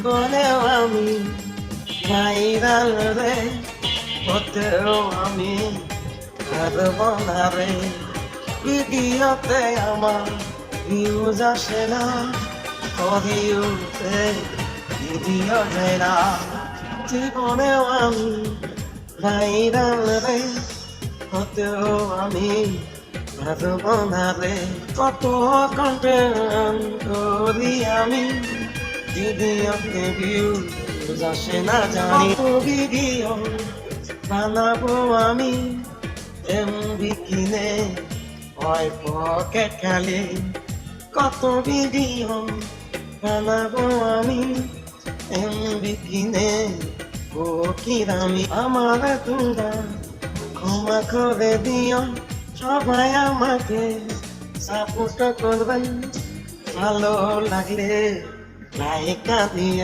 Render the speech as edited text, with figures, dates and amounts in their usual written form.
জীবনেও আমি ভাইরাল রে, হতেও আমি পারব না রে। ভিডিওতে আমার ভিউজ আসে না, ভিউতে ভিডিও যায় না। জীবনেও আমি ভাইরাল রে, হতেও আমি পারব না রে। কত কন্টেন্ট করি আমি, ভিডিওতে ভিউজ আসে না জানি। কত ভিডিও বানাবো আমি, এমবি কিনে হয় পকেট খালি। কত ভিডিও বানাবো আমি, এমবি কিনে ও কি দামি। আমার তোমরা ক্ষমা করে দিও, সবাই আমাকে সাপোর্ট করবেন, ভালো লাগলে লাইক দিও।